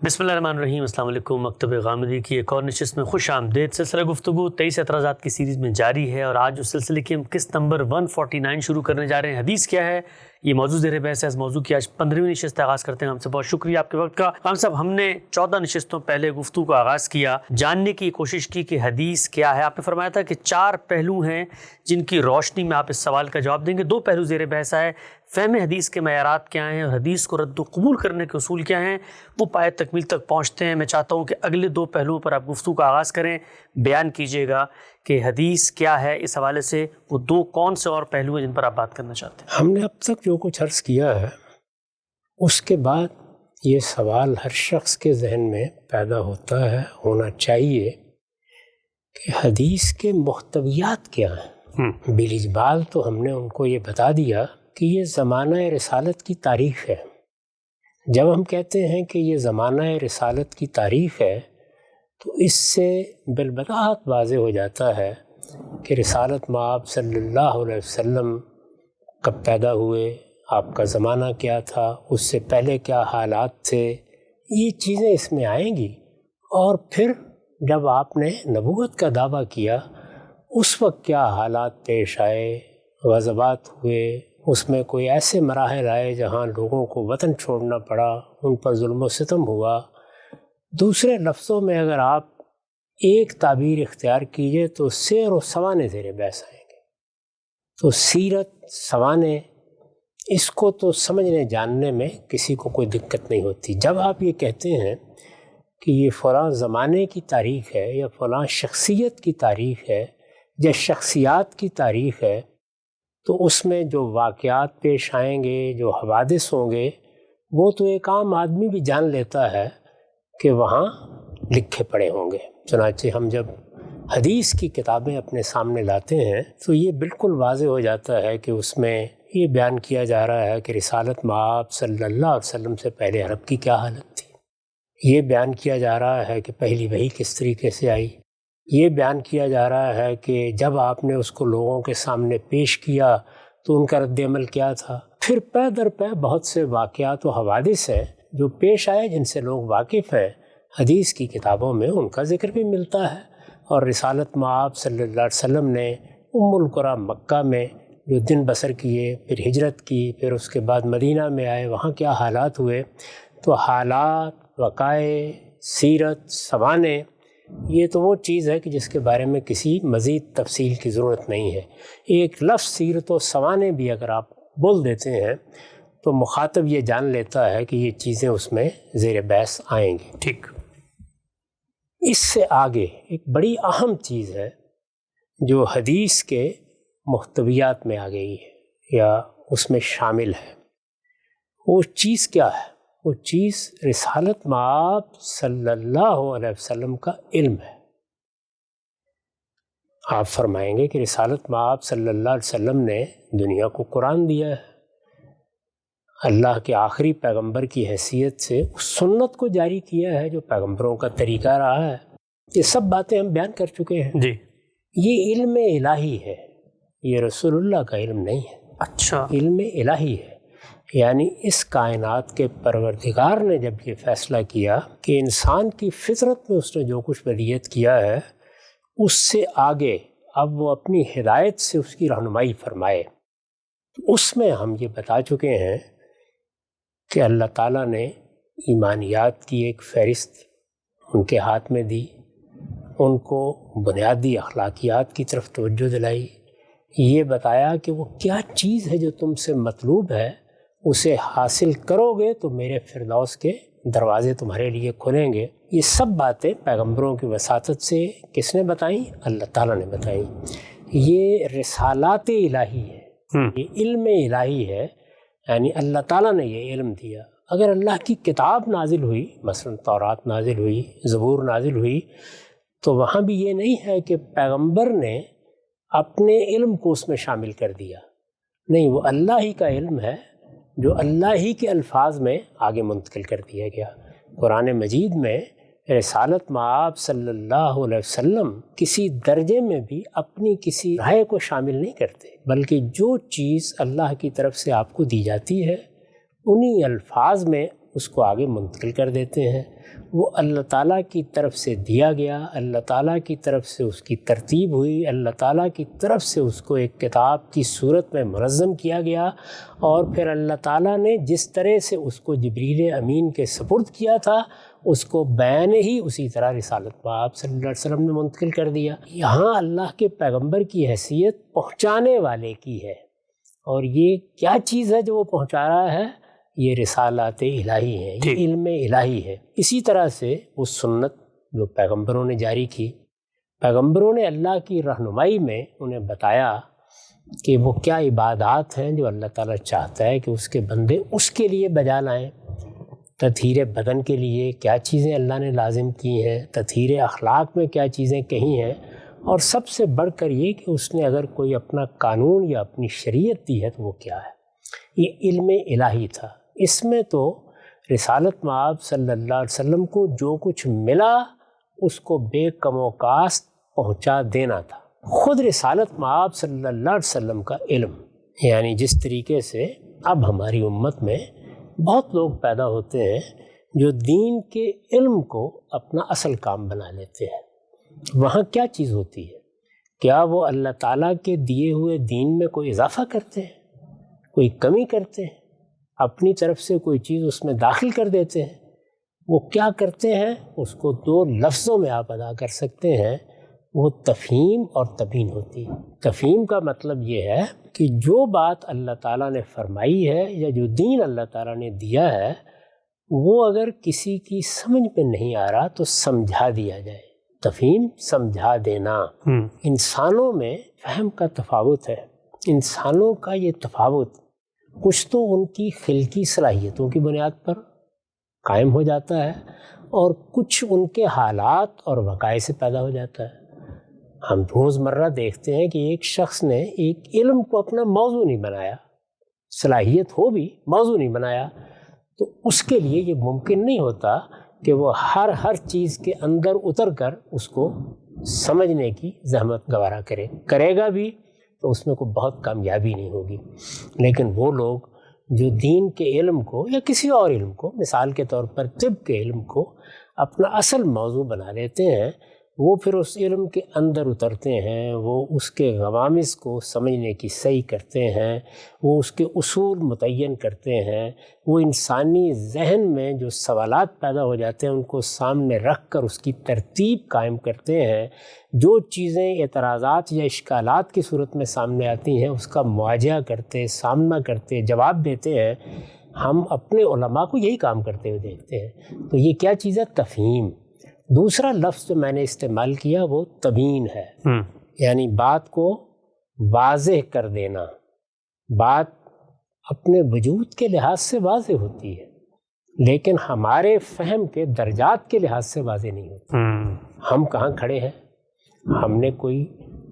بسم اللہ الرحمن الرحیم۔ السلام علیکم۔ مکتب غامدی کی ایک اور نشست میں خوش آمدید۔ سلسلہ گفتگو 23 اعتراضات کی سیریز میں جاری ہے، اور آج اس سلسلے کی ہم قسط نمبر 149 شروع کرنے جا رہے ہیں۔ حدیث کیا ہے، یہ موضوع زیر بحث ہے۔ اس موضوع کی آج 15ویں نشست آغاز کرتے ہیں۔ ہم سے بہت شکریہ آپ کے وقت کا۔ ہم صاحب، ہم نے 14 نشستوں پہلے گفتگو کا آغاز کیا، جاننے کی کوشش کی کہ حدیث کیا ہے۔ آپ نے فرمایا تھا کہ 4 پہلو ہیں جن کی روشنی میں آپ اس سوال کا جواب دیں گے۔ 2 پہلو زیر بحث آئے، فہم حدیث کے معیارات کیا ہیں اور حدیث کو رد و قبول کرنے کے اصول کیا ہیں، وہ پائے تکمیل تک پہنچتے ہیں۔ میں چاہتا ہوں کہ اگلے 2 پہلوؤں پر آپ گفتگو کا آغاز کریں، بیان کیجئے گا کہ حدیث کیا ہے۔ اس حوالے سے وہ 2 کون سے اور پہلو ہیں جن پر آپ بات کرنا چاہتے ہیں؟ ہم نے اب تک جو کچھ عرض کیا ہے، اس کے بعد یہ سوال ہر شخص کے ذہن میں پیدا ہوتا ہے، ہونا چاہیے کہ حدیث کے محتویات کیا ہیں۔ بالاجمال تو ہم نے ان کو یہ بتا دیا کہ یہ زمانہ رسالت کی تاریخ ہے۔ جب ہم کہتے ہیں کہ یہ زمانہ رسالت کی تاریخ ہے، تو اس سے بالبداہت واضح ہو جاتا ہے کہ رسالت مآب صلی اللہ علیہ وسلم کب پیدا ہوئے، آپ کا زمانہ کیا تھا، اس سے پہلے کیا حالات تھے، یہ چیزیں اس میں آئیں گی۔ اور پھر جب آپ نے نبوت کا دعویٰ کیا، اس وقت کیا حالات پیش آئے، غزوات ہوئے، اس میں کوئی ایسے مراحل آئے جہاں لوگوں کو وطن چھوڑنا پڑا، ان پر ظلم و ستم ہوا۔ دوسرے لفظوں میں اگر آپ ایک تعبیر اختیار کیجئے تو سیر و سوانے زیر بحث آئیں گے۔ تو سیرت، سوانے، اس کو تو سمجھنے جاننے میں کسی کو کوئی دقت نہیں ہوتی۔ جب آپ یہ کہتے ہیں کہ یہ فلاں زمانے کی تاریخ ہے، یا فلاں شخصیت کی تاریخ ہے، یا شخصیات کی تاریخ ہے، تو اس میں جو واقعات پیش آئیں گے، جو حوادث ہوں گے، وہ تو ایک عام آدمی بھی جان لیتا ہے کہ وہاں لکھے پڑے ہوں گے۔ چنانچہ ہم جب حدیث کی کتابیں اپنے سامنے لاتے ہیں تو یہ بالکل واضح ہو جاتا ہے کہ اس میں یہ بیان کیا جا رہا ہے کہ رسالت مآب صلی اللہ علیہ وسلم سے پہلے عرب کی کیا حالت تھی۔ یہ بیان کیا جا رہا ہے کہ پہلی وحی کس طریقے سے آئی۔ یہ بیان کیا جا رہا ہے کہ جب آپ نے اس کو لوگوں کے سامنے پیش کیا تو ان کا رد عمل کیا تھا۔ پھر پے در پے بہت سے واقعات و حوادث ہیں جو پیش آئے، جن سے لوگ واقف ہیں۔ حدیث کی کتابوں میں ان کا ذکر بھی ملتا ہے، اور رسالت مآب صلی اللہ علیہ وسلم نے القریٰ مکہ میں جو دن بسر کیے، پھر ہجرت کی، پھر اس کے بعد مدینہ میں آئے، وہاں کیا حالات ہوئے۔ تو حالات، وقائع، سیرت، سوانے، یہ تو وہ چیز ہے کہ جس کے بارے میں کسی مزید تفصیل کی ضرورت نہیں ہے۔ ایک لفظ سیرت و سوانے بھی اگر آپ بول دیتے ہیں تو مخاطب یہ جان لیتا ہے کہ یہ چیزیں اس میں زیر بحث آئیں گی۔ ٹھیک۔ اس سے آگے ایک بڑی اہم چیز ہے جو حدیث کے محتویات میں آ گئی ہے، یا اس میں شامل ہے۔ وہ چیز کیا ہے؟ وہ چیز رسالت مآب صلی اللہ علیہ وسلم کا علم ہے۔ آپ فرمائیں گے کہ رسالت مآب صلی اللہ علیہ وسلم نے دنیا کو قرآن دیا ہے، اللہ کے آخری پیغمبر کی حیثیت سے اس سنت کو جاری کیا ہے جو پیغمبروں کا طریقہ رہا ہے۔ یہ سب باتیں ہم بیان کر چکے ہیں۔ جی۔ یہ علم الہی ہے، یہ رسول اللہ کا علم نہیں ہے۔ اچھا۔ علم الہی ہے، یعنی اس کائنات کے پروردگار نے جب یہ فیصلہ کیا کہ انسان کی فطرت میں اس نے جو کچھ ودیت کیا ہے، اس سے آگے اب وہ اپنی ہدایت سے اس کی رہنمائی فرمائے۔ اس میں ہم یہ بتا چکے ہیں کہ اللہ تعالیٰ نے ایمانیات کی ایک فہرست ان کے ہاتھ میں دی، ان کو بنیادی اخلاقیات کی طرف توجہ دلائی، یہ بتایا کہ وہ کیا چیز ہے جو تم سے مطلوب ہے، اسے حاصل کرو گے تو میرے فردوس کے دروازے تمہارے لیے کھلیں گے۔ یہ سب باتیں پیغمبروں کی وساطت سے کس نے بتائیں؟ اللہ تعالیٰ نے بتائیں۔ یہ رسالات الہی ہے، یہ علم الہی ہے، یعنی اللہ تعالیٰ نے یہ علم دیا۔ اگر اللہ کی کتاب نازل ہوئی، مثلا تورات نازل ہوئی، زبور نازل ہوئی، تو وہاں بھی یہ نہیں ہے کہ پیغمبر نے اپنے علم کو اس میں شامل کر دیا، نہیں، وہ اللہ ہی کا علم ہے جو اللہ ہی کے الفاظ میں آگے منتقل کر دیا گیا۔ قرآن مجید میں رسالت مآب صلی اللہ علیہ وسلم کسی درجے میں بھی اپنی کسی رائے کو شامل نہیں کرتے، بلکہ جو چیز اللہ کی طرف سے آپ کو دی جاتی ہے انہی الفاظ میں اس کو آگے منتقل کر دیتے ہیں۔ وہ اللہ تعالیٰ کی طرف سے دیا گیا، اللہ تعالیٰ کی طرف سے اس کی ترتیب ہوئی، اللہ تعالیٰ کی طرف سے اس کو ایک کتاب کی صورت میں منظم کیا گیا، اور پھر اللہ تعالیٰ نے جس طرح سے اس کو جبریل امین کے سپرد کیا تھا اس کو بیان ہی اسی طرح رسالت آپ صلی اللہ علیہ وسلم نے منتقل کر دیا۔ یہاں اللہ کے پیغمبر کی حیثیت پہنچانے والے کی ہے، اور یہ کیا چیز ہے جو وہ پہنچا رہا ہے؟ یہ رسالات الہی ہیں، یہ علم الہی ہے۔ اسی طرح سے وہ سنت جو پیغمبروں نے جاری کی، پیغمبروں نے اللہ کی رہنمائی میں انہیں بتایا کہ وہ کیا عبادات ہیں جو اللہ تعالیٰ چاہتا ہے کہ اس کے بندے اس کے لیے بجا لائیں۔ تطہیر بدن کے لیے کیا چیزیں اللہ نے لازم کی ہیں، تطہیر اخلاق میں کیا چیزیں کہی ہیں، اور سب سے بڑھ کر یہ کہ اس نے اگر کوئی اپنا قانون یا اپنی شریعت دی ہے تو وہ کیا ہے۔ یہ علم الہی تھا۔ اس میں تو رسالت مآب صلی اللہ علیہ وسلم کو جو کچھ ملا اس کو بے کم و کاست پہنچا دینا تھا۔ خود رسالت مآب صلی اللہ علیہ وسلم کا علم، یعنی جس طریقے سے اب ہماری امت میں بہت لوگ پیدا ہوتے ہیں جو دین کے علم کو اپنا اصل کام بنا لیتے ہیں، وہاں کیا چیز ہوتی ہے؟ کیا وہ اللہ تعالیٰ کے دیے ہوئے دین میں کوئی اضافہ کرتے ہیں، کوئی کمی کرتے ہیں، اپنی طرف سے کوئی چیز اس میں داخل کر دیتے ہیں؟ وہ کیا کرتے ہیں اس کو دو لفظوں میں آپ ادا کر سکتے ہیں، وہ تفہیم اور تبیین ہوتی ہے۔ تفہیم کا مطلب یہ ہے کہ جو بات اللہ تعالیٰ نے فرمائی ہے یا جو دین اللہ تعالیٰ نے دیا ہے وہ اگر کسی کی سمجھ میں نہیں آ رہا تو سمجھا دیا جائے۔ تفہیم سمجھا دینا۔ انسانوں میں فہم کا تفاوت ہے، انسانوں کا یہ تفاوت کچھ تو ان کی خلقی صلاحیتوں کی بنیاد پر قائم ہو جاتا ہے اور کچھ ان کے حالات اور وقائع سے پیدا ہو جاتا ہے۔ ہم روزمرہ دیکھتے ہیں کہ ایک شخص نے ایک علم کو اپنا موضوع نہیں بنایا، صلاحیت ہو بھی موضوع نہیں بنایا، تو اس کے لیے یہ ممکن نہیں ہوتا کہ وہ ہر چیز کے اندر اتر کر اس کو سمجھنے کی زحمت گوارا کرے گا بھی تو اس میں کوئی بہت کامیابی نہیں ہوگی۔ لیکن وہ لوگ جو دین کے علم کو یا کسی اور علم کو، مثال کے طور پر طب کے علم کو اپنا اصل موضوع بنا لیتے ہیں، وہ پھر اس علم کے اندر اترتے ہیں، وہ اس کے غوامض کو سمجھنے کی سعی کرتے ہیں، وہ اس کے اصول متعین کرتے ہیں، وہ انسانی ذہن میں جو سوالات پیدا ہو جاتے ہیں ان کو سامنے رکھ کر اس کی ترتیب قائم کرتے ہیں، جو چیزیں اعتراضات یا اشکالات کی صورت میں سامنے آتی ہیں اس کا مواجہہ کرتے، سامنا کرتے، جواب دیتے ہیں۔ ہم اپنے علماء کو یہی کام کرتے ہوئے دیکھتے ہیں۔ تو یہ کیا چیز ہے؟ تفہیم۔ دوسرا لفظ جو میں نے استعمال کیا وہ تبیین ہے، یعنی بات کو واضح کر دینا۔ بات اپنے وجود کے لحاظ سے واضح ہوتی ہے لیکن ہمارے فہم کے درجات کے لحاظ سے واضح نہیں ہوتی۔ ہم کہاں کھڑے ہیں؟ ہم نے کوئی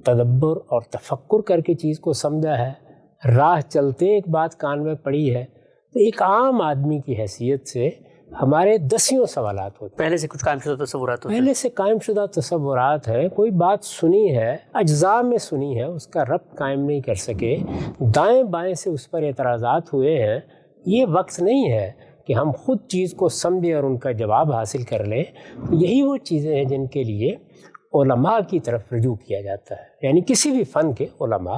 تدبر اور تفکر کر کے چیز کو سمجھا ہے، راہ چلتے ایک بات کان میں پڑی ہے، تو ایک عام آدمی کی حیثیت سے ہمارے دسیوں سوالات ہوتے ہیں۔ پہلے سے کچھ قائم شدہ تصورات ہوتے ہیں، پہلے سے قائم شدہ تصورات ہیں، کوئی بات سنی ہے، اجزاء میں سنی ہے، اس کا ربط قائم نہیں کر سکے، دائیں بائیں سے اس پر اعتراضات ہوئے ہیں۔ یہ وقت نہیں ہے کہ ہم خود چیز کو سمجھیں اور ان کا جواب حاصل کر لیں۔ یہی وہ چیزیں ہیں جن کے لیے علماء کی طرف رجوع کیا جاتا ہے، یعنی کسی بھی فن کے علماء،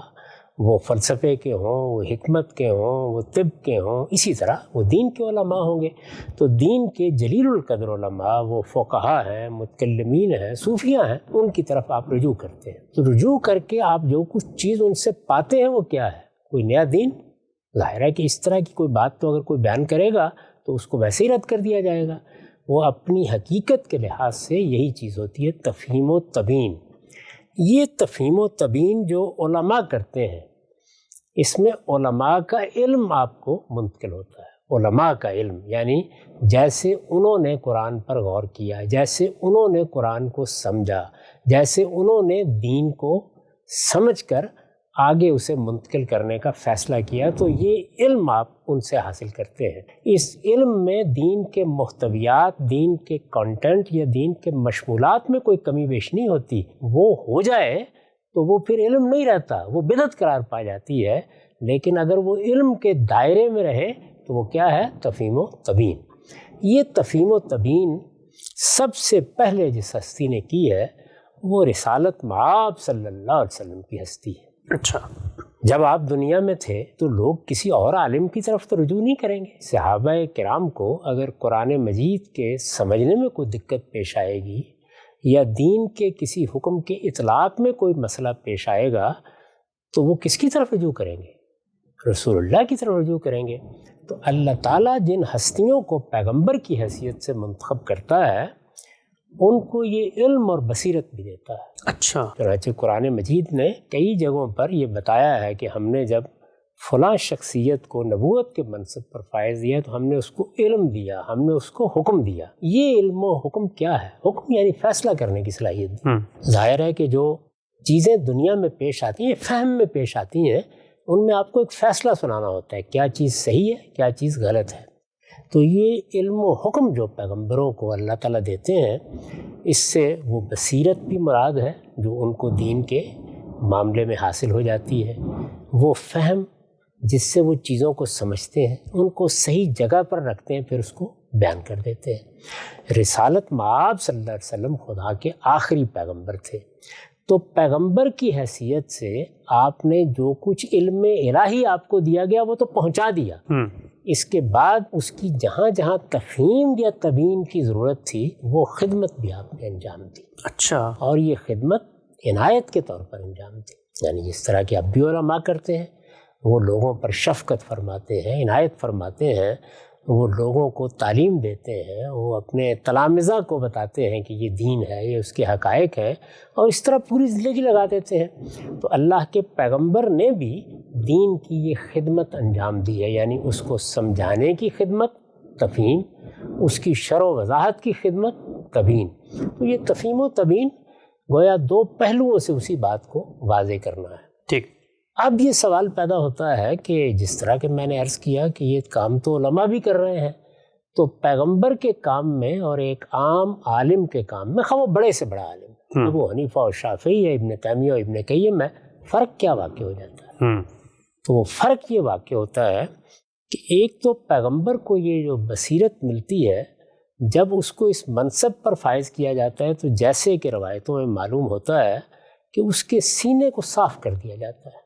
وہ فلسفے کے ہوں، وہ حکمت کے ہوں، وہ طب کے ہوں، اسی طرح وہ دین کے علماء ہوں گے۔ تو دین کے جلیل القدر علماء، وہ فقہا ہیں، متکلمین ہیں، صوفیاء ہیں، ان کی طرف آپ رجوع کرتے ہیں۔ تو رجوع کر کے آپ جو کچھ چیز ان سے پاتے ہیں وہ کیا ہے؟ کوئی نیا دین؟ ظاہر ہے کہ اس طرح کی کوئی بات تو اگر کوئی بیان کرے گا تو اس کو ویسے ہی رد کر دیا جائے گا۔ وہ اپنی حقیقت کے لحاظ سے یہی چیز ہوتی ہے تفہیم و تبیین۔ یہ تفہیم و تبیین جو علماء کرتے ہیں، اس میں علماء کا علم آپ کو منتقل ہوتا ہے۔ علماء کا علم یعنی جیسے انہوں نے قرآن پر غور کیا، جیسے انہوں نے قرآن کو سمجھا، جیسے انہوں نے دین کو سمجھ کر آگے اسے منتقل کرنے کا فیصلہ کیا، تو یہ علم آپ ان سے حاصل کرتے ہیں۔ اس علم میں دین کے محتویات، دین کے کانٹینٹ یا دین کے مشمولات میں کوئی کمی بیش نہیں ہوتی۔ وہ ہو جائے تو وہ پھر علم نہیں رہتا، وہ بدعت قرار پا جاتی ہے۔ لیکن اگر وہ علم کے دائرے میں رہے تو وہ کیا ہے؟ تفہیم و تبیین۔ یہ تفہیم و تبیین سب سے پہلے جس ہستی نے کی ہے وہ رسالت مآب صلی اللہ علیہ وسلم کی ہستی ہے۔ اچھا، جب آپ دنیا میں تھے تو لوگ کسی اور عالم کی طرف تو رجوع نہیں کریں گے۔ صحابہ کرام کو اگر قرآن مجید کے سمجھنے میں کوئی دقت پیش آئے گی یا دین کے کسی حکم کے اطلاق میں کوئی مسئلہ پیش آئے گا تو وہ کس کی طرف رجوع کریں گے؟ رسول اللہ کی طرف رجوع کریں گے۔ تو اللہ تعالیٰ جن ہستیوں کو پیغمبر کی حیثیت سے منتخب کرتا ہے ان کو یہ علم اور بصیرت بھی دیتا ہے۔ اچھا، چنانچہ قرآن مجید نے کئی جگہوں پر یہ بتایا ہے کہ ہم نے جب فلاں شخصیت کو نبوت کے منصب پر فائز دیا تو ہم نے اس کو علم دیا، ہم نے اس کو حکم دیا۔ یہ علم و حکم کیا ہے؟ حکم یعنی فیصلہ کرنے کی صلاحیت دی۔ ظاہر ہے کہ جو چیزیں دنیا میں پیش آتی ہیں، فہم میں پیش آتی ہیں، ان میں آپ کو ایک فیصلہ سنانا ہوتا ہے، کیا چیز صحیح ہے، کیا چیز غلط ہے۔ تو یہ علم و حکم جو پیغمبروں کو اللہ تعالیٰ دیتے ہیں، اس سے وہ بصیرت بھی مراد ہے جو ان کو دین کے معاملے میں حاصل ہو جاتی ہے، وہ فہم جس سے وہ چیزوں کو سمجھتے ہیں، ان کو صحیح جگہ پر رکھتے ہیں، پھر اس کو بیان کر دیتے ہیں۔ رسالت مآب صلی اللہ علیہ وسلم خدا کے آخری پیغمبر تھے، تو پیغمبر کی حیثیت سے آپ نے جو کچھ علم الہی آپ کو دیا گیا وہ تو پہنچا دیا۔ اس کے بعد اس کی جہاں جہاں تفہیم یا تبیین کی ضرورت تھی وہ خدمت بھی آپ نے انجام دی۔ اچھا، اور یہ خدمت عنایت کے طور پر انجام دی، یعنی جس طرح کہ اب بھی علماء کرتے ہیں، وہ لوگوں پر شفقت فرماتے ہیں، عنایت فرماتے ہیں، وہ لوگوں کو تعلیم دیتے ہیں، وہ اپنے تلامذہ کو بتاتے ہیں کہ یہ دین ہے، یہ اس کے حقائق ہیں، اور اس طرح پوری زندگی لگا دیتے ہیں۔ تو اللہ کے پیغمبر نے بھی دین کی یہ خدمت انجام دی ہے، یعنی اس کو سمجھانے کی خدمت تفہیم، اس کی شرح و وضاحت کی خدمت تبیین۔ تو یہ تفہیم و تبیین گویا دو پہلوؤں سے اسی بات کو واضح کرنا ہے۔ ٹھیک، اب یہ سوال پیدا ہوتا ہے کہ جس طرح کہ میں نے عرض کیا کہ یہ کام تو علماء بھی کر رہے ہیں، تو پیغمبر کے کام میں اور ایک عام عالم کے کام میں، خواہ وہ بڑے سے بڑا عالم، ابو حنیفہ اور شافعی یا ابن تیمیہ اور ابن قیم میں، فرق کیا واقع ہو جاتا ہے؟ تو وہ فرق یہ واقع ہوتا ہے کہ ایک تو پیغمبر کو یہ جو بصیرت ملتی ہے جب اس کو اس منصب پر فائز کیا جاتا ہے، تو جیسے کہ روایتوں میں معلوم ہوتا ہے کہ اس کے سینے کو صاف کر دیا جاتا ہے،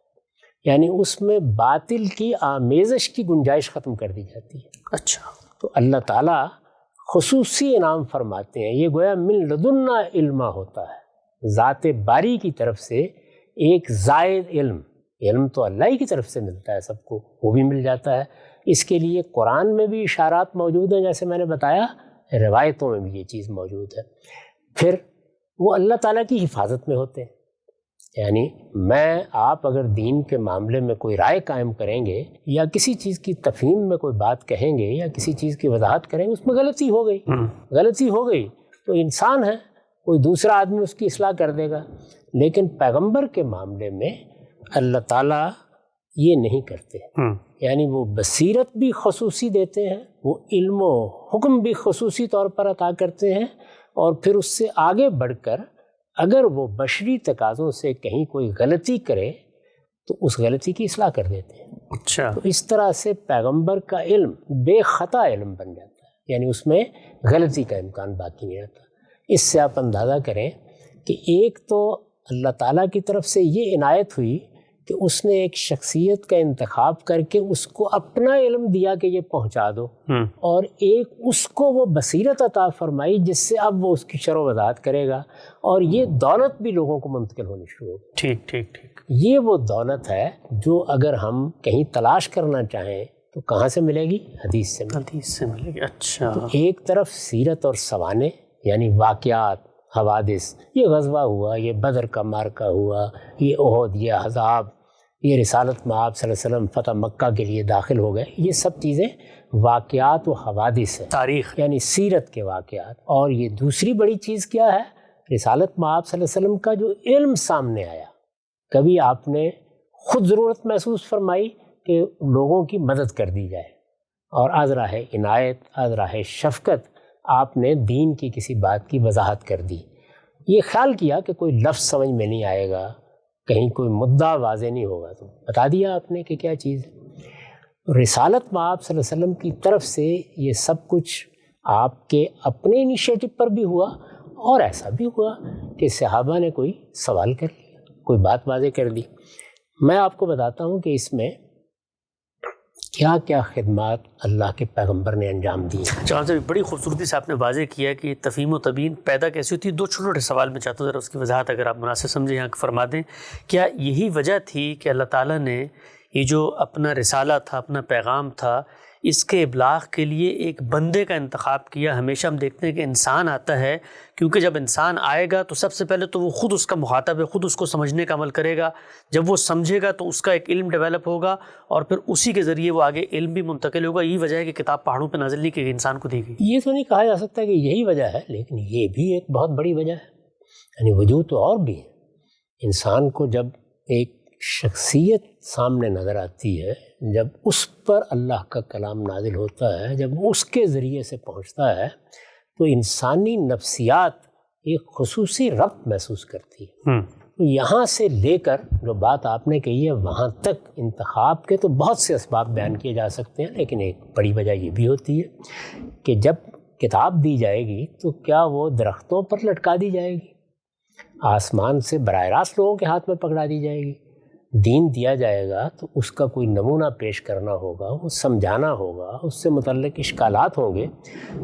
یعنی اس میں باطل کی آمیزش کی گنجائش ختم کر دی جاتی ہے۔ اچھا، تو اللہ تعالیٰ خصوصی انعام فرماتے ہیں، یہ گویا من لدنا علما ہوتا ہے، ذات باری کی طرف سے ایک زائد علم تو اللہ ہی کی طرف سے ملتا ہے سب کو، وہ بھی مل جاتا ہے۔ اس کے لیے قرآن میں بھی اشارات موجود ہیں، جیسے میں نے بتایا، روایتوں میں بھی یہ چیز موجود ہے۔ پھر وہ اللہ تعالیٰ کی حفاظت میں ہوتے ہیں، یعنی آپ اگر دین کے معاملے میں کوئی رائے قائم کریں گے یا کسی چیز کی تفہیم میں کوئی بات کہیں گے یا کسی چیز کی وضاحت کریں گے، اس میں غلطی ہو گئی تو انسان ہے، کوئی دوسرا آدمی اس کی اصلاح کر دے گا، لیکن پیغمبر کے معاملے میں اللہ تعالیٰ یہ نہیں کرتے، یعنی وہ بصیرت بھی خصوصی دیتے ہیں، وہ علم و حکم بھی خصوصی طور پر عطا کرتے ہیں، اور پھر اس سے آگے بڑھ کر اگر وہ بشری تقاضوں سے کہیں کوئی غلطی کرے تو اس غلطی کی اصلاح کر دیتے ہیں۔ اچھا، تو اس طرح سے پیغمبر کا علم بے خطا علم بن جاتا ہے، یعنی اس میں غلطی کا امکان باقی نہیں رہتا۔ اس سے آپ اندازہ کریں کہ ایک تو اللہ تعالیٰ کی طرف سے یہ عنایت ہوئی کہ اس نے ایک شخصیت کا انتخاب کر کے اس کو اپنا علم دیا کہ یہ پہنچا دو، اور ایک اس کو وہ بصیرت عطا فرمائی جس سے اب وہ اس کی شرح و وضاحت کرے گا، اور یہ دولت بھی لوگوں کو منتقل ہونی شروع ہوگی۔ ٹھیک ٹھیک ٹھیک، یہ وہ دولت ہے جو اگر ہم کہیں تلاش کرنا چاہیں تو کہاں سے ملے گی؟ حدیث سے ملے گی۔ اچھا، تو ایک طرف سیرت اور سوانح یعنی واقعات، حوادث، یہ غزوہ ہوا، یہ بدر کا معرکہ ہوا، یہ احد، یہ احزاب، یہ رسالت مآب صلی اللہ علیہ وسلم فتح مکہ کے لیے داخل ہو گئے، یہ سب چیزیں واقعات و حوادث ہیں، تاریخ، یعنی سیرت کے واقعات۔ اور یہ دوسری بڑی چیز کیا ہے؟ رسالت مآب صلی اللہ علیہ وسلم کا جو علم سامنے آیا، کبھی آپ نے خود ضرورت محسوس فرمائی کہ لوگوں کی مدد کر دی جائے، اور از راہ عنایت، از راہ شفقت آپ نے دین کی کسی بات کی وضاحت کر دی، یہ خیال کیا کہ کوئی لفظ سمجھ میں نہیں آئے گا، کہیں کوئی مدعا واضح نہیں ہوگا، تو بتا دیا آپ نے کہ کیا چیز ہے۔ رسالت مآب صلی اللہ علیہ وسلم کی طرف سے یہ سب کچھ آپ کے اپنے انیشیٹو پر بھی ہوا، اور ایسا بھی ہوا کہ صحابہ نے کوئی سوال کر لیا، کوئی بات واضح کر دی۔ میں آپ کو بتاتا ہوں کہ اس میں کیا کیا خدمات اللہ کے پیغمبر نے انجام دی۔ جہاں سے بڑی خوبصورتی سے آپ نے واضح کیا کہ تفہیم و تبیین پیدا کیسی ہوتی ہے۔ دو چھوٹے چھوٹے سوال میں چاہتا ہوں ذرا اس کی وضاحت اگر آپ مناسب سمجھیں یہاں فرما دیں۔ کیا یہی وجہ تھی کہ اللہ تعالیٰ نے یہ جو اپنا رسالہ تھا، اپنا پیغام تھا، اس کے ابلاغ کے لیے ایک بندے کا انتخاب کیا؟ ہمیشہ ہم دیکھتے ہیں کہ انسان آتا ہے، کیونکہ جب انسان آئے گا تو سب سے پہلے تو وہ خود اس کا مخاطب ہے، خود اس کو سمجھنے کا عمل کرے گا۔ جب وہ سمجھے گا تو اس کا ایک علم ڈیولپ ہوگا، اور پھر اسی کے ذریعے وہ آگے علم بھی منتقل ہوگا۔ یہی وجہ ہے کہ کتاب پہاڑوں پہ نازل نہیں کی گئی، انسان کو دی گئی۔ یہ تو نہیں کہا جا سکتا کہ یہی وجہ ہے، لیکن یہ بھی ایک بہت بڑی وجہ ہے۔ یعنی وجود تو اور بھی ہے۔ انسان کو جب ایک شخصیت سامنے نظر آتی ہے، جب اس پر اللہ کا کلام نازل ہوتا ہے، جب اس کے ذریعے سے پہنچتا ہے، تو انسانی نفسیات ایک خصوصی ربط محسوس کرتی ہے۔ تو یہاں سے لے کر جو بات آپ نے کہی ہے وہاں تک انتخاب کے تو بہت سے اسباب بیان کیے جا سکتے ہیں، لیکن ایک بڑی وجہ یہ بھی ہوتی ہے کہ جب کتاب دی جائے گی تو کیا وہ درختوں پر لٹکا دی جائے گی، آسمان سے براہ راست لوگوں کے ہاتھ میں پکڑا دی جائے گی؟ دین دیا جائے گا تو اس کا کوئی نمونہ پیش کرنا ہوگا، وہ سمجھانا ہوگا، اس سے متعلق اشکالات ہوں گے۔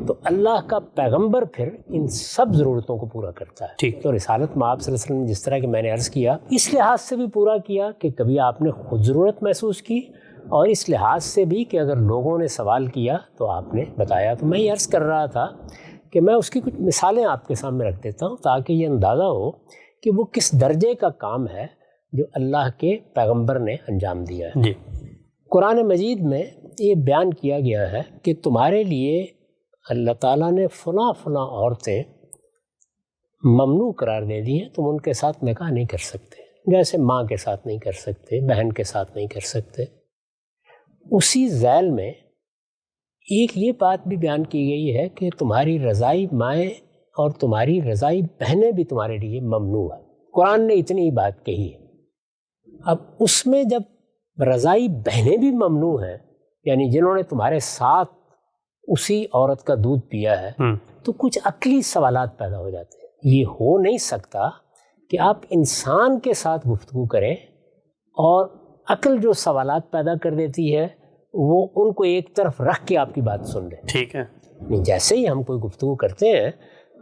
تو اللہ کا پیغمبر پھر ان سب ضرورتوں کو پورا کرتا ہے۔ تو رسالت میں آپ صلی اللہ علیہ وسلم جس طرح کہ میں نے عرض کیا، اس لحاظ سے بھی پورا کیا کہ کبھی آپ نے خود ضرورت محسوس کی، اور اس لحاظ سے بھی کہ اگر لوگوں نے سوال کیا تو آپ نے بتایا۔ تو میں یہ عرض کر رہا تھا کہ میں اس کی کچھ مثالیں آپ کے سامنے رکھ دیتا ہوں تاکہ یہ اندازہ ہو کہ وہ کس درجے کا کام ہے جو اللہ کے پیغمبر نے انجام دیا ہے۔ قرآن مجید میں یہ بیان کیا گیا ہے کہ تمہارے لیے اللہ تعالیٰ نے فلاں فلاں عورتیں ممنوع قرار دے دی ہیں، تم ان کے ساتھ نکاح نہیں کر سکتے، جیسے ماں کے ساتھ نہیں کر سکتے، بہن کے ساتھ نہیں کر سکتے۔ اسی ذیل میں ایک یہ بات بھی بیان کی گئی ہے کہ تمہاری رضائی مائیں اور تمہاری رضائی بہنیں بھی تمہارے لیے ممنوع ہے۔ قرآن نے اتنی ہی بات کہی ہے۔ اب اس میں جب رضائی بہنیں بھی ممنوع ہیں، یعنی جنہوں نے تمہارے ساتھ اسی عورت کا دودھ پیا ہے، تو کچھ عقلی سوالات پیدا ہو جاتے ہیں۔ یہ ہو نہیں سکتا کہ آپ انسان کے ساتھ گفتگو کریں اور عقل جو سوالات پیدا کر دیتی ہے وہ ان کو ایک طرف رکھ کے آپ کی بات سن لیں۔ ٹھیک ہے، جیسے ہی ہم کوئی گفتگو کرتے ہیں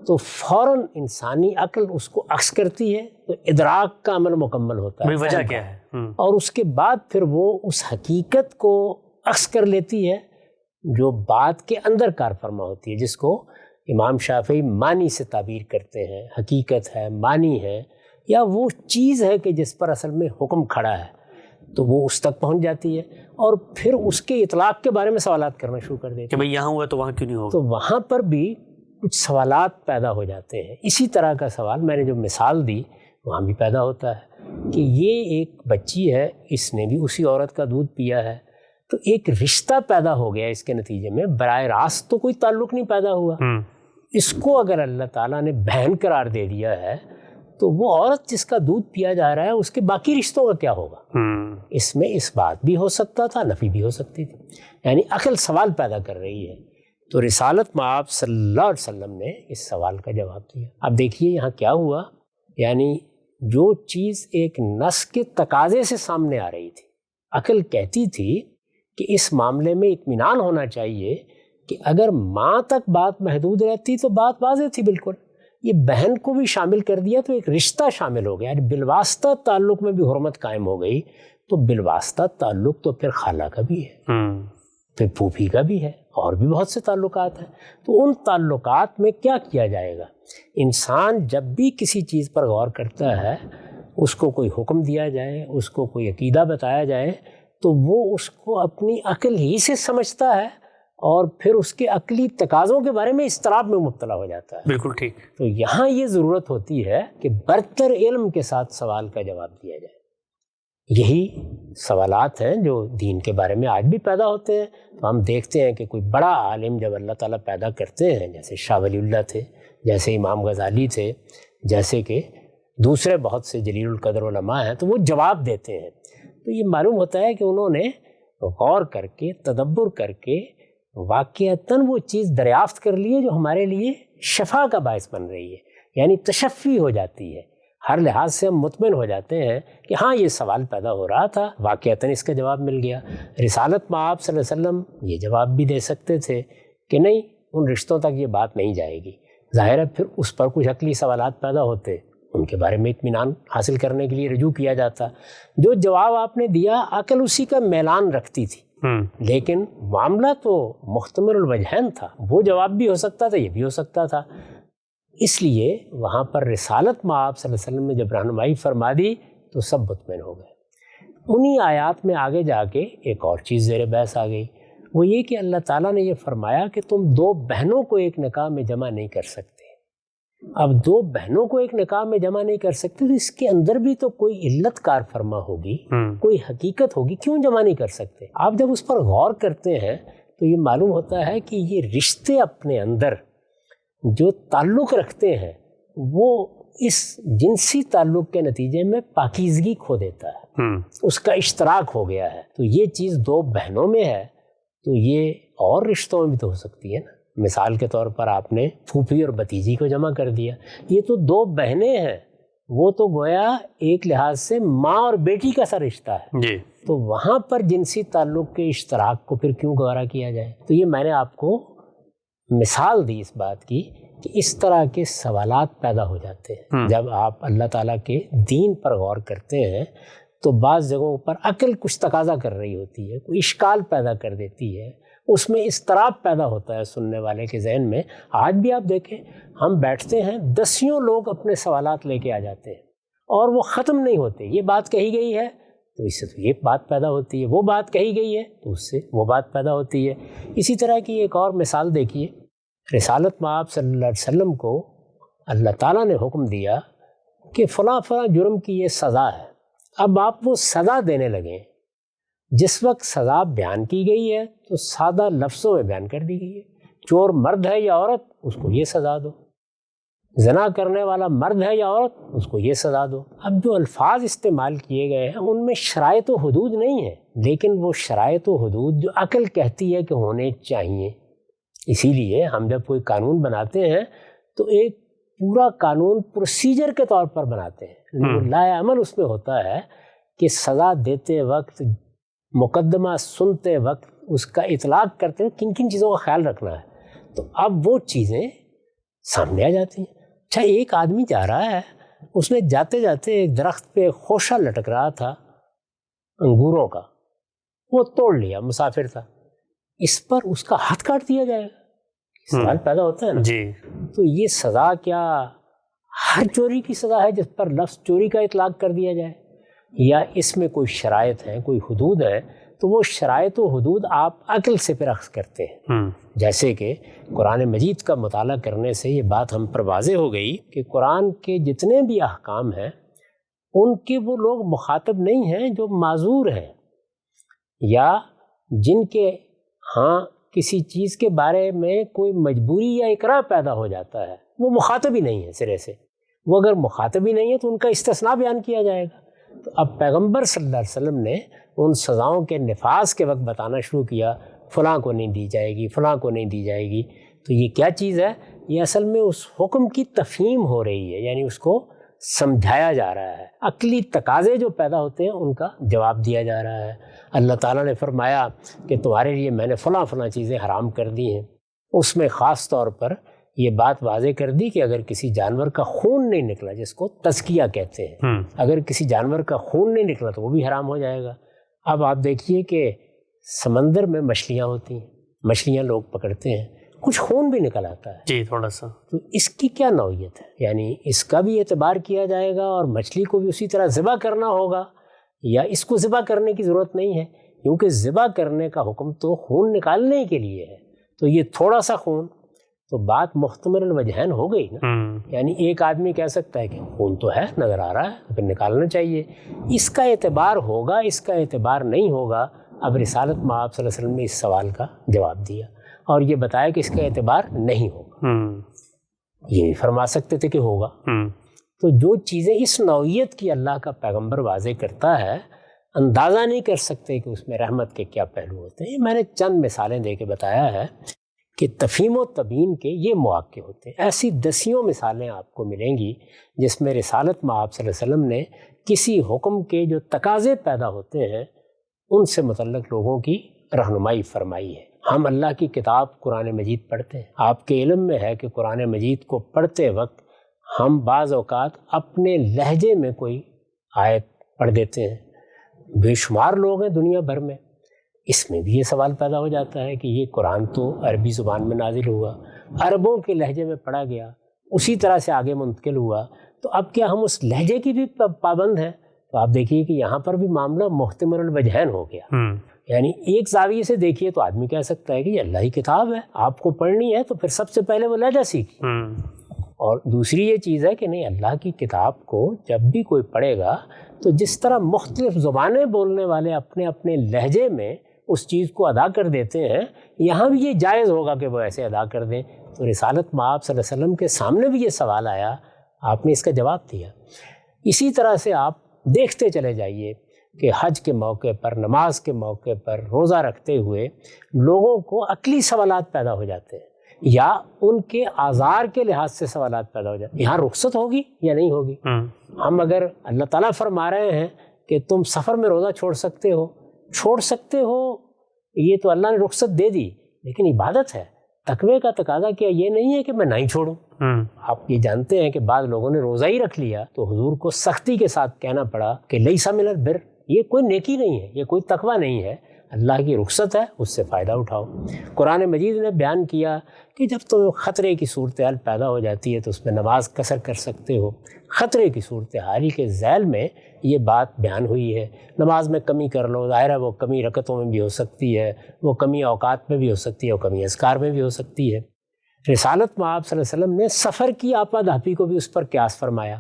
تو فوراً انسانی عقل اس کو عکس کرتی ہے، تو ادراک کا عمل مکمل ہوتا ہے۔ وجہ کیا ہے؟ اور اس کے بعد پھر وہ اس حقیقت کو عکس کر لیتی ہے جو بات کے اندر کار فرما ہوتی ہے، جس کو امام شافعی معنی سے تعبیر کرتے ہیں۔ حقیقت ہے، معنی ہے، یا وہ چیز ہے کہ جس پر اصل میں حکم کھڑا ہے، تو وہ اس تک پہنچ جاتی ہے، اور پھر اس کے اطلاق کے بارے میں سوالات کرنا شروع کر دیتی ہے کہ بھئی یہاں ہوا تو وہاں کیوں نہیں ہوگا۔ تو وہاں پر بھی کچھ سوالات پیدا ہو جاتے ہیں۔ اسی طرح کا سوال میں نے جو مثال دی وہاں بھی پیدا ہوتا ہے کہ یہ ایک بچی ہے، اس نے بھی اسی عورت کا دودھ پیا ہے، تو ایک رشتہ پیدا ہو گیا اس کے نتیجے میں، براہ راست تو کوئی تعلق نہیں پیدا ہوا۔ اس کو اگر اللہ تعالیٰ نے بہن قرار دے دیا ہے تو وہ عورت جس کا دودھ پیا جا رہا ہے اس کے باقی رشتوں کا کیا ہوگا؟ اس میں اس بات بھی ہو سکتا تھا، نفی بھی ہو سکتی تھی، یعنی عقل سوال پیدا کر رہی ہے۔ تو رسالت مآب صلی اللہ علیہ وسلم نے اس سوال کا جواب دیا۔ اب دیکھیے یہاں کیا ہوا، یعنی جو چیز ایک نص کے تقاضے سے سامنے آ رہی تھی، عقل کہتی تھی کہ اس معاملے میں اطمینان ہونا چاہیے کہ اگر ماں تک بات محدود رہتی تو بات واضح تھی بالکل، یہ بہن کو بھی شامل کر دیا تو ایک رشتہ شامل ہو گیا، یعنی بالواسطہ تعلق میں بھی حرمت قائم ہو گئی۔ تو بالواسطہ تعلق تو پھر خالہ کا بھی ہے، پھر پھوپھی کا بھی ہے، اور بھی بہت سے تعلقات ہیں۔ تو ان تعلقات میں کیا کیا جائے گا؟ انسان جب بھی کسی چیز پر غور کرتا ہے، اس کو کوئی حکم دیا جائے، اس کو کوئی عقیدہ بتایا جائے، تو وہ اس کو اپنی عقل ہی سے سمجھتا ہے، اور پھر اس کے عقلی تقاضوں کے بارے میں اضطراب میں مبتلا ہو جاتا ہے۔ بالکل ٹھیک۔ تو یہاں یہ ضرورت ہوتی ہے کہ برتر علم کے ساتھ سوال کا جواب دیا جائے۔ یہی سوالات ہیں جو دین کے بارے میں آج بھی پیدا ہوتے ہیں۔ تو ہم دیکھتے ہیں کہ کوئی بڑا عالم جب اللہ تعالیٰ پیدا کرتے ہیں، جیسے شاہ ولی اللہ تھے، جیسے امام غزالی تھے، جیسے کہ دوسرے بہت سے جلیل القدر علماء ہیں، تو وہ جواب دیتے ہیں۔ تو یہ معلوم ہوتا ہے کہ انہوں نے غور کر کے، تدبر کر کے واقعتاً وہ چیز دریافت کر لیے جو ہمارے لیے شفا کا باعث بن رہی ہے، یعنی تشفی ہو جاتی ہے، ہر لحاظ سے ہم مطمئن ہو جاتے ہیں کہ ہاں یہ سوال پیدا ہو رہا تھا، واقعتاً اس کا جواب مل گیا۔ رسالت میں آپ صلی اللہ علیہ وسلم یہ جواب بھی دے سکتے تھے کہ نہیں، ان رشتوں تک یہ بات نہیں جائے گی، ظاہر ہے پھر اس پر کچھ عقلی سوالات پیدا ہوتے، ان کے بارے میں اطمینان حاصل کرنے کے لیے رجوع کیا جاتا۔ جو جواب آپ نے دیا عقل اسی کا میلان رکھتی تھی، لیکن معاملہ تو محتمل الوجہین تھا، وہ جواب بھی ہو سکتا تھا، یہ بھی ہو سکتا تھا۔ اس لیے وہاں پر رسالت میں آپ صلی اللہ علیہ وسلم نے جب رہنمائی فرما دی تو سب مطمئن ہو گئے۔ انہی آیات میں آگے جا کے ایک اور چیز زیر بحث آ گئی، وہ یہ کہ اللہ تعالیٰ نے یہ فرمایا کہ تم دو بہنوں کو ایک نکاح میں جمع نہیں کر سکتے۔ اب دو بہنوں کو ایک نکاح میں جمع نہیں کر سکتے تو اس کے اندر بھی تو کوئی علت کار فرما ہوگی، کوئی حقیقت ہوگی، کیوں جمع نہیں کر سکتے؟ آپ جب اس پر غور کرتے ہیں تو یہ معلوم ہوتا ہے کہ یہ رشتے اپنے اندر جو تعلق رکھتے ہیں وہ اس جنسی تعلق کے نتیجے میں پاکیزگی کھو دیتا ہے، اس کا اشتراک ہو گیا ہے۔ تو یہ چیز دو بہنوں میں ہے تو یہ اور رشتوں میں بھی تو ہو سکتی ہے نا۔ مثال کے طور پر آپ نے پھوپھی اور بھتیجی کو جمع کر دیا، یہ تو دو بہنیں ہیں، وہ تو گویا ایک لحاظ سے ماں اور بیٹی کا سا رشتہ ہے جی، تو وہاں پر جنسی تعلق کے اشتراک کو پھر کیوں گوارا کیا جائے؟ تو یہ میں نے آپ کو مثال دی اس بات کی کہ اس طرح کے سوالات پیدا ہو جاتے ہیں جب آپ اللہ تعالیٰ کے دین پر غور کرتے ہیں، تو بعض جگہوں پر عقل کچھ تقاضا کر رہی ہوتی ہے، کوئی اشکال پیدا کر دیتی ہے، اس میں اضطراب پیدا ہوتا ہے سننے والے کے ذہن میں۔ آج بھی آپ دیکھیں، ہم بیٹھتے ہیں، دسیوں لوگ اپنے سوالات لے کے آ جاتے ہیں اور وہ ختم نہیں ہوتے۔ یہ بات کہی گئی ہے تو اس سے تو یہ بات پیدا ہوتی ہے، وہ بات کہی گئی ہے تو اس سے وہ بات پیدا ہوتی ہے۔ اسی طرح کی ایک اور مثال دیکھیے، رسالت میں آپ صلی اللہ علیہ وسلم کو اللہ تعالیٰ نے حکم دیا کہ فلاں فلاں جرم کی یہ سزا ہے۔ اب آپ وہ سزا دینے لگیں، جس وقت سزا بیان کی گئی ہے تو سادہ لفظوں میں بیان کر دی گئی ہے، چور مرد ہے یا عورت اس کو یہ سزا دو، زنا کرنے والا مرد ہے یا عورت اس کو یہ سزا دو۔ اب جو الفاظ استعمال کیے گئے ہیں ان میں شرائط و حدود نہیں ہیں، لیکن وہ شرائط و حدود جو عقل کہتی ہے کہ ہونے چاہیے۔ اسی لیے ہم جب کوئی قانون بناتے ہیں تو ایک پورا قانون پروسیجر کے طور پر بناتے ہیں، لائے عمل اس میں ہوتا ہے کہ سزا دیتے وقت، مقدمہ سنتے وقت، اس کا اطلاق کرتے وقت کن کن چیزوں کا خیال رکھنا ہے۔ تو اب وہ چیزیں سامنے آ جاتی ہیں۔ اچھا، ایک آدمی جا رہا ہے، اس نے جاتے جاتے ایک درخت پہ خوشہ لٹک رہا تھا انگوروں کا، وہ توڑ لیا، مسافر تھا، اس پر اس کا ہاتھ کاٹ دیا جائے گا؟ سوال پیدا ہوتا ہے نا جی۔ تو یہ سزا کیا ہر چوری کی سزا ہے جس پر لفظ چوری کا اطلاق کر دیا جائے، یا اس میں کوئی شرائط ہیں، کوئی حدود ہے؟ تو وہ شرائط و حدود آپ عقل سے پھر اخذ کرتے ہیں۔ جیسے کہ قرآن مجید کا مطالعہ کرنے سے یہ بات ہم پر واضح ہو گئی کہ قرآن کے جتنے بھی احکام ہیں ان کے وہ لوگ مخاطب نہیں ہیں جو معذور ہیں یا جن کے ہاں کسی چیز کے بارے میں کوئی مجبوری یا اکراہ پیدا ہو جاتا ہے، وہ مخاطب ہی نہیں ہے سرے سے۔ وہ اگر مخاطب ہی نہیں ہے تو ان کا استثناء بیان کیا جائے گا۔ تو اب پیغمبر صلی اللہ علیہ وسلم نے ان سزاؤں کے نفاذ کے وقت بتانا شروع کیا، فلاں کو نہیں دی جائے گی، فلاں کو نہیں دی جائے گی۔ تو یہ کیا چیز ہے؟ یہ اصل میں اس حکم کی تفہیم ہو رہی ہے، یعنی اس کو سمجھایا جا رہا ہے، عقلی تقاضے جو پیدا ہوتے ہیں ان کا جواب دیا جا رہا ہے۔ اللہ تعالیٰ نے فرمایا کہ تمہارے لیے میں نے فلاں فلاں چیزیں حرام کر دی ہیں، اس میں خاص طور پر یہ بات واضح کر دی کہ اگر کسی جانور کا خون نہیں نکلا، جس کو تزکیہ کہتے ہیں، اگر کسی جانور کا خون نہیں نکلا تو وہ بھی حرام ہو جائے گا۔ اب آپ دیکھیے کہ سمندر میں مچھلیاں ہوتی ہیں، مچھلیاں لوگ پکڑتے ہیں، کچھ خون بھی نکل آتا ہے جی تھوڑا سا، تو اس کی کیا نوعیت ہے؟ یعنی اس کا بھی اعتبار کیا جائے گا اور مچھلی کو بھی اسی طرح ذبح کرنا ہوگا، یا اس کو ذبح کرنے کی ضرورت نہیں ہے؟ کیونکہ ذبح کرنے کا حکم تو خون نکالنے کے لیے ہے، تو یہ تھوڑا سا خون، تو بات محتمل الوجہین ہو گئی نا۔ یعنی ایک آدمی کہہ سکتا ہے کہ خون تو ہے، نظر آ رہا ہے، پھر نکالنا چاہیے، اس کا اعتبار ہوگا، اس کا اعتبار نہیں ہوگا۔ اب رسالت میں آپ صلی اللہ علیہ وسلم نے اس سوال کا جواب دیا اور یہ بتایا کہ اس کا اعتبار نہیں ہوگا۔ یہ بھی فرما سکتے تھے کہ ہوگا۔ تو جو چیزیں اس نوعیت کی اللہ کا پیغمبر واضح کرتا ہے، اندازہ نہیں کر سکتے کہ اس میں رحمت کے کیا پہلو ہوتے ہیں. یہ میں نے چند مثالیں دے کے بتایا ہے کہ تفہیم و تبیین کے یہ مواقع ہوتے ہیں. ایسی دسیوں مثالیں آپ کو ملیں گی جس میں رسالت مآب صلی اللہ علیہ وسلم نے کسی حکم کے جو تقاضے پیدا ہوتے ہیں ان سے متعلق لوگوں کی رہنمائی فرمائی ہے. ہم اللہ کی کتاب قرآن مجید پڑھتے ہیں. آپ کے علم میں ہے کہ قرآن مجید کو پڑھتے وقت ہم بعض اوقات اپنے لہجے میں کوئی آیت پڑھ دیتے ہیں. بے شمار لوگ ہیں دنیا بھر میں. اس میں بھی یہ سوال پیدا ہو جاتا ہے کہ یہ قرآن تو عربی زبان میں نازل ہوا, عربوں کے لہجے میں پڑھا گیا, اسی طرح سے آگے منتقل ہوا, تو اب کیا ہم اس لہجے کی بھی پابند ہیں؟ تو آپ دیکھیے کہ یہاں پر بھی معاملہ محتمل الوجہین ہو گیا. یعنی ایک زاویے سے دیکھیے تو آدمی کہہ سکتا ہے کہ یہ اللہ کی کتاب ہے, آپ کو پڑھنی ہے تو پھر سب سے پہلے وہ لہجہ سیکھیے. اور دوسری یہ چیز ہے کہ نہیں, اللہ کی کتاب کو جب بھی کوئی پڑھے گا تو جس طرح مختلف زبانیں بولنے والے اپنے اپنے لہجے میں اس چیز کو ادا کر دیتے ہیں, یہاں بھی یہ جائز ہوگا کہ وہ ایسے ادا کر دیں. تو رسالت مآب صلی اللہ علیہ وسلم کے سامنے بھی یہ سوال آیا, آپ نے اس کا جواب دیا. اسی طرح سے آپ دیکھتے چلے جائیے کہ حج کے موقع پر, نماز کے موقع پر, روزہ رکھتے ہوئے لوگوں کو عقلی سوالات پیدا ہو جاتے ہیں یا ان کے آزار کے لحاظ سے سوالات پیدا ہو جاتے ہیں. یہاں رخصت ہوگی یا نہیں ہوگی؟ ہم اگر اللہ تعالیٰ فرما رہے ہیں کہ تم سفر میں روزہ چھوڑ سکتے ہو, یہ تو اللہ نے رخصت دے دی, لیکن عبادت ہے. تقوی کا تقاضا کیا یہ نہیں ہے کہ میں نہیں چھوڑوں. آپ یہ جانتے ہیں کہ بعض لوگوں نے روزہ ہی رکھ لیا تو حضور کو سختی کے ساتھ کہنا پڑا کہ لیسا من البر, یہ کوئی نیکی نہیں ہے, یہ کوئی تقوی نہیں ہے, اللہ کی رخصت ہے, اس سے فائدہ اٹھاؤ. قرآن مجید نے بیان کیا کہ جب تو خطرے کی صورتحال پیدا ہو جاتی ہے تو اس میں نماز قصر کر سکتے ہو. خطرے کی صورتحال کے ذیل میں یہ بات بیان ہوئی ہے. نماز میں کمی کر لو, ظاہر ہے وہ کمی رکعتوں میں بھی ہو سکتی ہے, وہ کمی اوقات میں بھی ہو سکتی ہے, وہ کمی اذکار میں بھی ہو سکتی ہے. رسالت مآب صلی اللہ علیہ وسلم نے سفر کی آپادھاپی کو بھی اس پر قیاس فرمایا.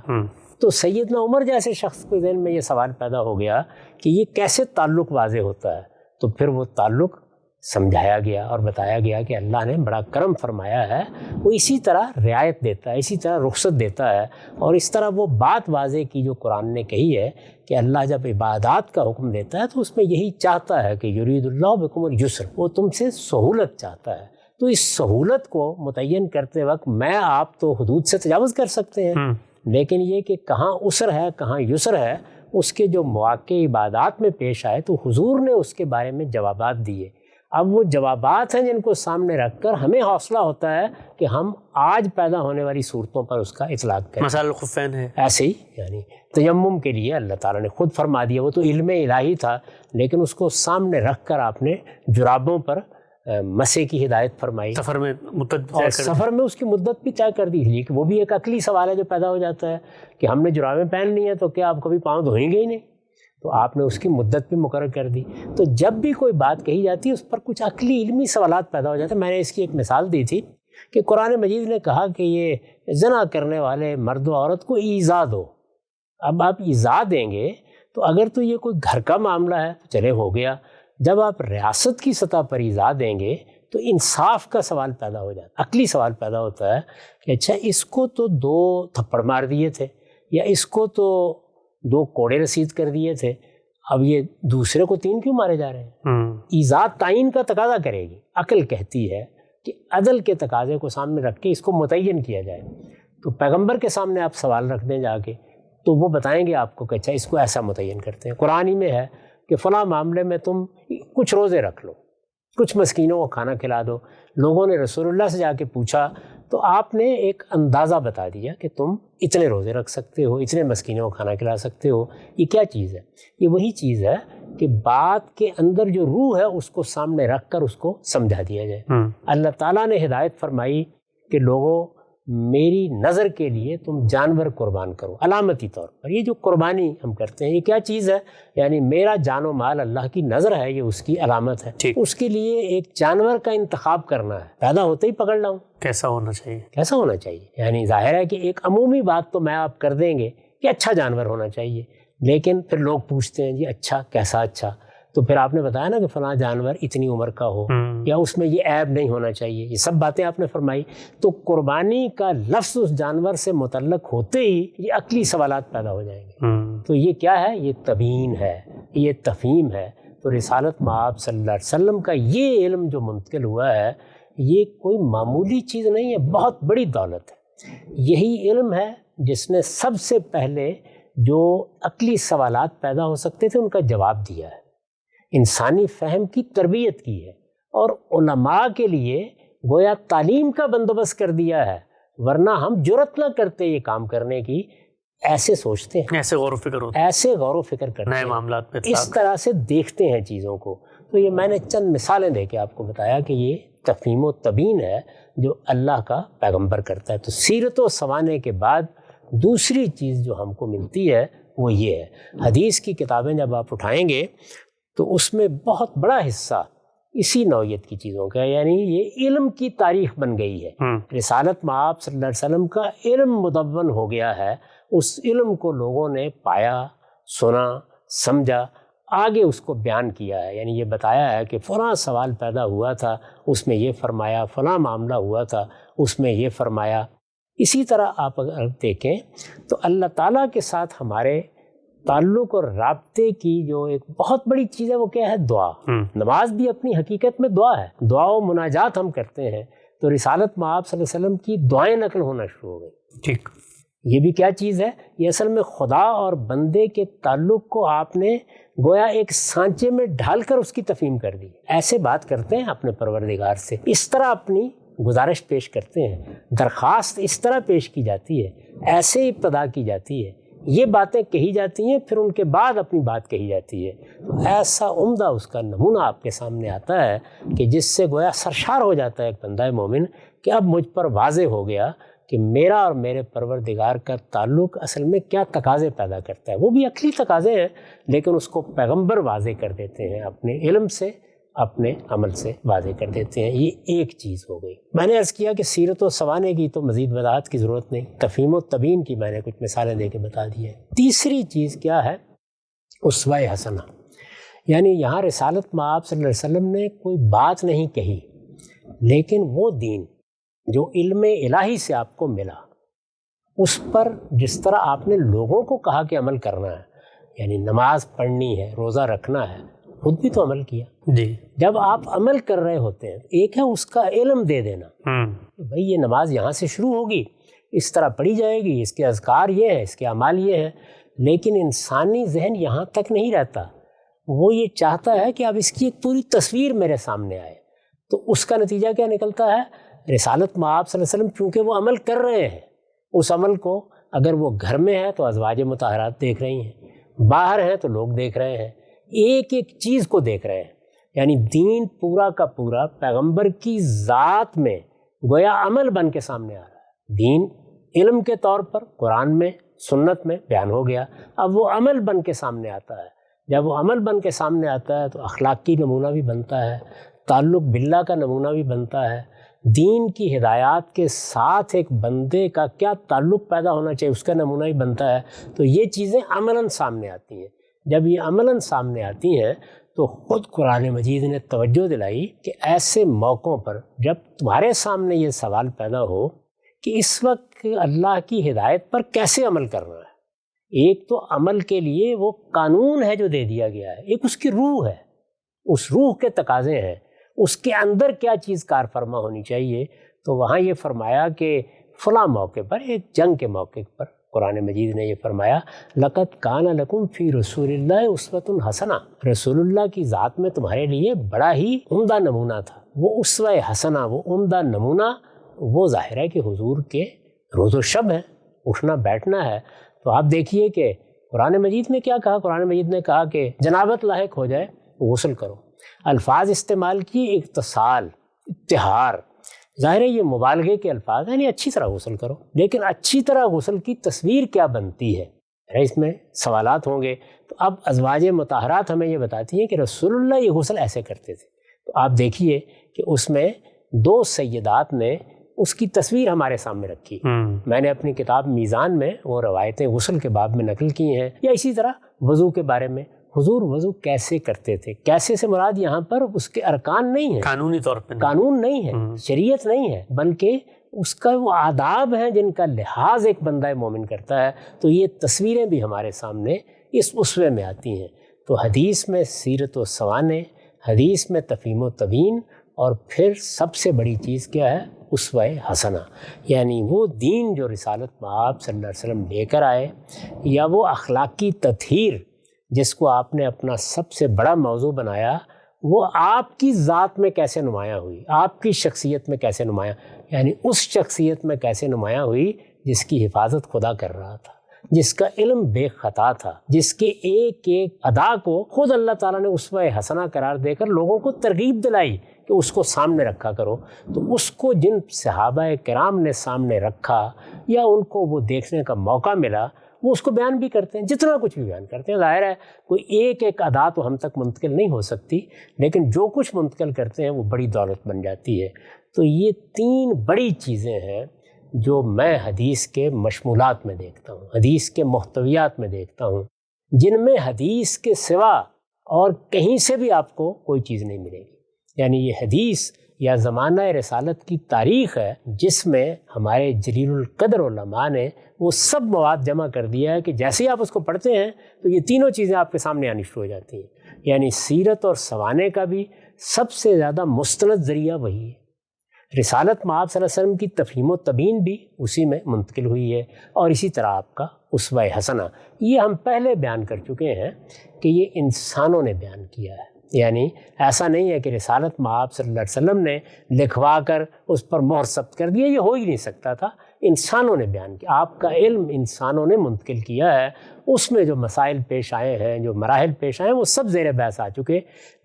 تو سیدنا عمر جیسے شخص کے ذہن میں یہ سوال پیدا ہو گیا کہ یہ کیسے تعلق واضح ہوتا ہے, تو پھر وہ تعلق سمجھایا گیا اور بتایا گیا کہ اللہ نے بڑا کرم فرمایا ہے, وہ اسی طرح رعایت دیتا ہے, اسی طرح رخصت دیتا ہے. اور اس طرح وہ بات واضح کی جو قرآن نے کہی ہے کہ اللہ جب عبادات کا حکم دیتا ہے تو اس میں یہی چاہتا ہے کہ یرید اللہ بکم الیسر, وہ تم سے سہولت چاہتا ہے. تو اس سہولت کو متعین کرتے وقت میں آپ تو حدود سے تجاوز کر سکتے ہیں, لیکن یہ کہ کہاں عسر ہے کہاں یسر ہے, اس کے جو مواقع عبادات میں پیش آئے تو حضور نے اس کے بارے میں جوابات دیے. اب وہ جوابات ہیں جن کو سامنے رکھ کر ہمیں حوصلہ ہوتا ہے کہ ہم آج پیدا ہونے والی صورتوں پر اس کا اطلاق کریں. مثال الخفین ہے ایسے ہی, یعنی تیمم کے لیے اللہ تعالیٰ نے خود فرما دیا, وہ تو علم الہی تھا, لیکن اس کو سامنے رکھ کر آپ نے جرابوں پر مسے کی ہدایت فرمائی. سفر میں مدت اور سفر میں اس کی مدت بھی طے کر دی, لیے کہ وہ بھی ایک عقلی سوال ہے جو پیدا ہو جاتا ہے کہ ہم نے جرابیں پہن لی ہیں تو کیا آپ کبھی پاؤں دھوئیں گے ہی نہیں, تو آپ نے اس کی مدت بھی مقرر کر دی. تو جب بھی کوئی بات کہی جاتی ہے اس پر کچھ عقلی علمی سوالات پیدا ہو جاتے ہیں. میں نے اس کی ایک مثال دی تھی کہ قرآن مجید نے کہا کہ یہ زنا کرنے والے مرد و عورت کو ایذا دو. اب آپ ایذا دیں گے تو اگر تو یہ کوئی گھر کا معاملہ ہے تو چلے ہو گیا, جب آپ ریاست کی سطح پر ایذا دیں گے تو انصاف کا سوال پیدا ہو جاتا ہے, عقلی سوال پیدا ہوتا ہے کہ اچھا اس کو تو 2 تھپڑ مار دیے تھے یا اس کو تو 2 کوڑے رسید کر دیے تھے, اب یہ دوسرے کو 3 کیوں مارے جا رہے ہیں؟ ایذا تعین کا تقاضا کرے گی. عقل کہتی ہے کہ عدل کے تقاضے کو سامنے رکھ کے اس کو متعین کیا جائے. تو پیغمبر کے سامنے آپ سوال رکھ دیں جا کے تو وہ بتائیں گے آپ کو کہ اچھا اس کو ایسا متعین کرتے ہیں. قرآن ہی میں ہے کہ فلاں معاملے میں تم کچھ روزے رکھ لو, کچھ مسکینوں کو کھانا کھلا دو. لوگوں نے رسول اللہ سے جا کے پوچھا تو آپ نے ایک اندازہ بتا دیا کہ تم اتنے روزے رکھ سکتے ہو, اتنے مسکینوں کو کھانا کھلا سکتے ہو. یہ کیا چیز ہے؟ یہ وہی چیز ہے کہ بات کے اندر جو روح ہے اس کو سامنے رکھ کر اس کو سمجھا دیا جائے. اللہ تعالیٰ نے ہدایت فرمائی کہ لوگوں میری نظر کے لیے تم جانور قربان کرو علامتی طور پر. یہ جو قربانی ہم کرتے ہیں یہ کیا چیز ہے؟ یعنی میرا جان و مال اللہ کی نظر ہے, یہ اس کی علامت ہے. اس کے لیے ایک جانور کا انتخاب کرنا ہے, پیدا ہوتے ہی پکڑ لاؤں. کیسا ہونا چاہیے؟ یعنی ظاہر ہے کہ ایک عمومی بات تو میں آپ کر دیں گے کہ اچھا جانور ہونا چاہیے, لیکن پھر لوگ پوچھتے ہیں جی اچھا کیسا اچھا, تو پھر آپ نے بتایا نا کہ فلاں جانور اتنی عمر کا ہو یا اس میں یہ عیب نہیں ہونا چاہیے, یہ سب باتیں آپ نے فرمائی. تو قربانی کا لفظ اس جانور سے متعلق ہوتے ہی یہ عقلی سوالات پیدا ہو جائیں گے. تو یہ کیا ہے؟ یہ تبیین ہے, یہ تفہیم ہے، تو رسالت مآب صلی اللہ علیہ وسلم کا یہ علم جو منتقل ہوا ہے یہ کوئی معمولی چیز نہیں ہے، بہت بڑی دولت ہے۔ یہی علم ہے جس نے سب سے پہلے جو عقلی سوالات پیدا ہو سکتے تھے ان کا جواب دیا ہے، انسانی فہم کی تربیت کی ہے، اور علماء کے لیے گویا تعلیم کا بندوبست کر دیا ہے، ورنہ ہم جرأت نہ کرتے یہ کام کرنے کی، ایسے سوچتے ہیں، ایسے غور و فکر ہوتا ایسے غور و فکر کرتے نئے ہیں، معاملات پہ اس طرح سے دیکھتے ہیں چیزوں کو۔ تو یہ میں نے چند مثالیں دے کے آپ کو بتایا کہ یہ تفہیم و تبیین ہے جو اللہ کا پیغمبر کرتا ہے۔ تو سیرت و سوانح کے بعد دوسری چیز جو ہم کو ملتی ہے وہ یہ ہے، حدیث کی کتابیں جب آپ اٹھائیں گے تو اس میں بہت بڑا حصہ اسی نوعیت کی چیزوں کا ہے، یعنی یہ علم کی تاریخ بن گئی ہے۔ رسالت مآب صلی اللہ علیہ وسلم کا علم مدون ہو گیا ہے، اس علم کو لوگوں نے پایا، سنا، سمجھا، آگے اس کو بیان کیا ہے، یعنی یہ بتایا ہے کہ فلاں سوال پیدا ہوا تھا اس میں یہ فرمایا، فلاں معاملہ ہوا تھا اس میں یہ فرمایا۔ اسی طرح آپ اگر دیکھیں تو اللہ تعالیٰ کے ساتھ ہمارے تعلق اور رابطے کی جو ایک بہت بڑی چیز ہے وہ کیا ہے؟ دعا۔ نماز بھی اپنی حقیقت میں دعا ہے، دعا و مناجات ہم کرتے ہیں، تو رسالت مآب صلی اللہ علیہ وسلم کی دعائیں نقل ہونا شروع ہو گئی۔ ٹھیک، یہ بھی کیا چیز ہے؟ یہ اصل میں خدا اور بندے کے تعلق کو آپ نے گویا ایک سانچے میں ڈھال کر اس کی تفہیم کر دی۔ ایسے بات کرتے ہیں اپنے پروردگار سے، اس طرح اپنی گزارش پیش کرتے ہیں، درخواست اس طرح پیش کی جاتی ہے، ایسے ابتدا کی جاتی ہے، یہ باتیں کہی جاتی ہیں، پھر ان کے بعد اپنی بات کہی جاتی ہے۔ تو ایسا عمدہ اس کا نمونہ آپ کے سامنے آتا ہے کہ جس سے گویا سرشار ہو جاتا ہے ایک بندہ مومن کہ اب مجھ پر واضح ہو گیا کہ میرا اور میرے پروردگار کا تعلق اصل میں کیا تقاضے پیدا کرتا ہے۔ وہ بھی عقلی تقاضے ہیں لیکن اس کو پیغمبر واضح کر دیتے ہیں، اپنے علم سے، اپنے عمل سے واضح کر دیتے ہیں۔ یہ ایک چیز ہو گئی۔ میں نے عرض کیا کہ سیرت و سوانح کی تو مزید وضاحت کی ضرورت نہیں، تفہیم و تبیین کی میں نے کچھ مثالیں دے کے بتا دی ہیں۔ تیسری چیز کیا ہے؟ اسوہ حسنہ، یعنی یہاں رسالت مآب صلی اللہ علیہ وسلم نے کوئی بات نہیں کہی، لیکن وہ دین جو علم الہی سے آپ کو ملا اس پر جس طرح آپ نے لوگوں کو کہا کہ عمل کرنا ہے، یعنی نماز پڑھنی ہے، روزہ رکھنا ہے، خود بھی تو عمل کیا۔ جی، جب آپ عمل کر رہے ہوتے ہیں، ایک ہے اس کا علم دے دینا کہ بھئی یہ نماز یہاں سے شروع ہوگی، اس طرح پڑھی جائے گی، اس کے اذکار یہ ہیں، اس کے اعمال یہ ہیں، لیکن انسانی ذہن یہاں تک نہیں رہتا، وہ یہ چاہتا ہے کہ اب اس کی ایک پوری تصویر میرے سامنے آئے۔ تو اس کا نتیجہ کیا نکلتا ہے؟ رسالت مآب صلی اللہ علیہ وسلم چونکہ وہ عمل کر رہے ہیں، اس عمل کو اگر وہ گھر میں ہے تو ازواج مطہرات دیکھ رہی ہیں، باہر ہیں تو لوگ دیکھ رہے ہیں، ایک ایک چیز کو دیکھ رہے ہیں، یعنی دین پورا کا پورا پیغمبر کی ذات میں گویا عمل بن کے سامنے آ رہا ہے۔ دین علم کے طور پر قرآن میں، سنت میں بیان ہو گیا، اب وہ عمل بن کے سامنے آتا ہے۔ جب وہ عمل بن کے سامنے آتا ہے تو اخلاقی نمونہ بھی بنتا ہے، تعلق باللہ کا نمونہ بھی بنتا ہے، دین کی ہدایات کے ساتھ ایک بندے کا کیا تعلق پیدا ہونا چاہیے اس کا نمونہ بھی بنتا ہے۔ تو یہ چیزیں عملاً سامنے آتی ہیں۔ جب یہ عملاً سامنے آتی ہیں تو خود قرآن مجید نے توجہ دلائی کہ ایسے موقعوں پر جب تمہارے سامنے یہ سوال پیدا ہو کہ اس وقت اللہ کی ہدایت پر کیسے عمل کرنا ہے، ایک تو عمل کے لیے وہ قانون ہے جو دے دیا گیا ہے، ایک اس کی روح ہے، اس روح کے تقاضے ہیں، اس کے اندر کیا چیز کار فرما ہونی چاہیے۔ تو وہاں یہ فرمایا کہ فلاں موقع پر، ایک جنگ کے موقع پر قرآن مجید نے یہ فرمایا لَقَدْ كَانَ لَكُمْ فِي رَسُولِ اللَّهِ أُسْوَةٌ حَسَنَةٌ، رسول اللہ کی ذات میں تمہارے لیے بڑا ہی عمدہ نمونہ تھا۔ وہ اسوہ حسنہ، وہ عمدہ نمونہ، وہ ظاہر ہے کہ حضور کے روز و شب ہے، اٹھنا بیٹھنا ہے۔ تو آپ دیکھیے کہ قرآن مجید نے کیا کہا؟ قرآن مجید نے کہا کہ جنابت لاحق ہو جائے غسل کرو، الفاظ استعمال کیے، اغتسال، اتحار، ظاہر ہے یہ مبالغے کے الفاظ ہیں، یعنی اچھی طرح غسل کرو، لیکن اچھی طرح غسل کی تصویر کیا بنتی ہے، اس میں سوالات ہوں گے۔ تو اب ازواج مطہرات ہمیں یہ بتاتی ہیں کہ رسول اللہ یہ غسل ایسے کرتے تھے۔ تو آپ دیکھیے کہ اس میں دو سیدات نے اس کی تصویر ہمارے سامنے رکھی۔ میں نے اپنی کتاب میزان میں وہ روایتیں غسل کے باب میں نقل کی ہیں، یا اسی طرح وضو کے بارے میں، حضور وضو کیسے کرتے تھے، کیسے سے مراد یہاں پر اس کے ارکان نہیں ہیں، قانونی طور پہ قانون نہیں ہے، شریعت نہیں ہے، بلکہ اس کا وہ آداب ہیں جن کا لحاظ ایک بندہ مومن کرتا ہے۔ تو یہ تصویریں بھی ہمارے سامنے اس اسوے میں آتی ہیں۔ تو حدیث میں سیرت و سوانح، حدیث میں تفہیم و تبیین، اور پھر سب سے بڑی چیز کیا ہے؟ اسوہ حسنہ، یعنی وہ دین جو رسالت مآب صلی اللہ علیہ وسلم لے کر آئے، یا وہ اخلاقی تطہیر جس کو آپ نے اپنا سب سے بڑا موضوع بنایا، وہ آپ کی ذات میں کیسے نمایاں ہوئی، آپ کی شخصیت میں کیسے نمایاں، یعنی اس شخصیت میں کیسے نمایاں ہوئی جس کی حفاظت خدا کر رہا تھا، جس کا علم بے خطا تھا، جس کے ایک ایک ادا کو خود اللہ تعالیٰ نے اسوہ حسنہ قرار دے کر لوگوں کو ترغیب دلائی کہ اس کو سامنے رکھا کرو۔ تو اس کو جن صحابہ کرام نے سامنے رکھا یا ان کو وہ دیکھنے کا موقع ملا، وہ اس کو بیان بھی کرتے ہیں، جتنا کچھ بھی بیان کرتے ہیں۔ ظاہر ہے کوئی ایک ایک ادا تو ہم تک منتقل نہیں ہو سکتی، لیکن جو کچھ منتقل کرتے ہیں وہ بڑی دولت بن جاتی ہے۔ تو یہ 3 بڑی چیزیں ہیں جو میں حدیث کے مشمولات میں دیکھتا ہوں، حدیث کے محتویات میں دیکھتا ہوں، جن میں حدیث کے سوا اور کہیں سے بھی آپ کو کوئی چیز نہیں ملے گی۔ یعنی یہ حدیث یا زمانہ رسالت کی تاریخ ہے جس میں ہمارے جلیل القدر علماء نے وہ سب مواد جمع کر دیا ہے کہ جیسے ہی آپ اس کو پڑھتے ہیں تو یہ تینوں چیزیں آپ کے سامنے آنی شروع ہو جاتی ہیں۔ یعنی سیرت اور سوانح کا بھی سب سے زیادہ مستند ذریعہ وہی ہے۔ رسالت مآب صلی اللہ علیہ وسلم کی تفہیم و تبیین بھی اسی میں منتقل ہوئی ہے، اور اسی طرح آپ کا اسوہ حسنہ، یہ ہم پہلے بیان کر چکے ہیں کہ یہ انسانوں نے بیان کیا ہے۔ یعنی ایسا نہیں ہے کہ رسالت مآب صلی اللہ علیہ وسلم نے لکھوا کر اس پر مہر ثبت کر دیا، یہ ہو ہی نہیں سکتا تھا، انسانوں نے بیان کیا۔ آپ کا علم انسانوں نے منتقل کیا ہے، اس میں جو مسائل پیش آئے ہیں، جو مراحل پیش آئے ہیں، وہ سب زیر بحث آ چکے،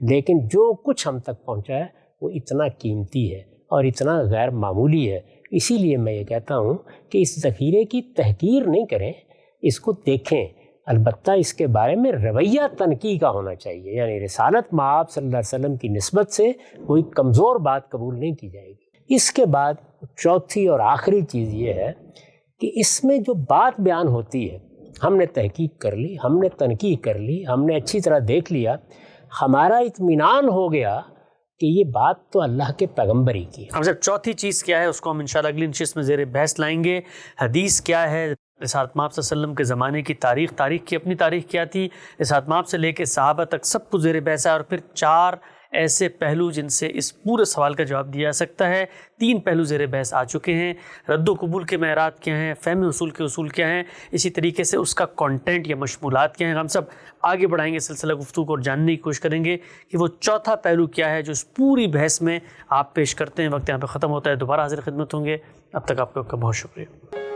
لیکن جو کچھ ہم تک پہنچا ہے وہ اتنا قیمتی ہے اور اتنا غیر معمولی ہے۔ اسی لیے میں یہ کہتا ہوں کہ اس ذخیرے کی تحقیر نہیں کریں، اس کو دیکھیں، البتہ اس کے بارے میں رویہ تنقیح کا ہونا چاہیے۔ یعنی رسالت مآب صلی اللہ علیہ وسلم کی نسبت سے کوئی کمزور بات قبول نہیں کی جائے گی۔ اس کے بعد چوتھی اور آخری چیز یہ ہے کہ اس میں جو بات بیان ہوتی ہے، ہم نے تحقیق کر لی، ہم نے تنقیح کر لی، ہم نے اچھی طرح دیکھ لیا، ہمارا اطمینان ہو گیا کہ یہ بات تو اللہ کے پیغمبر ہی کی ہے۔ اب صاحب چوتھی چیز کیا ہے، اس کو ہم انشاءاللہ اگلی نشست میں زیر بحث لائیں گے۔ حدیث کیا ہے، رسالت مآب صلی اللہ علیہ وسلم کے زمانے کی تاریخ کی اپنی تاریخ کیا تھی، رسالت مآب سے لے کے صحابہ تک سب کچھ زیر بحث ہے، اور پھر 4 ایسے پہلو جن سے اس پورے سوال کا جواب دیا جا سکتا ہے۔ 3 پہلو زیر بحث آ چکے ہیں، رد و قبول کے معیارات کیا ہیں، فہم اصول کے اصول کیا ہیں، اسی طریقے سے اس کا کانٹینٹ یا مشمولات کیا ہیں۔ ہم سب آگے بڑھائیں گے سلسلہ گفتگو کو اور جاننے کی کوشش کریں گے کہ وہ چوتھا پہلو کیا ہے جو اس پوری بحث میں آپ پیش کرتے ہیں۔ وقت یہاں پہ ختم ہوتا ہے، دوبارہ حاضر خدمت ہوں گے، اب تک آپ کا بہت شکریہ۔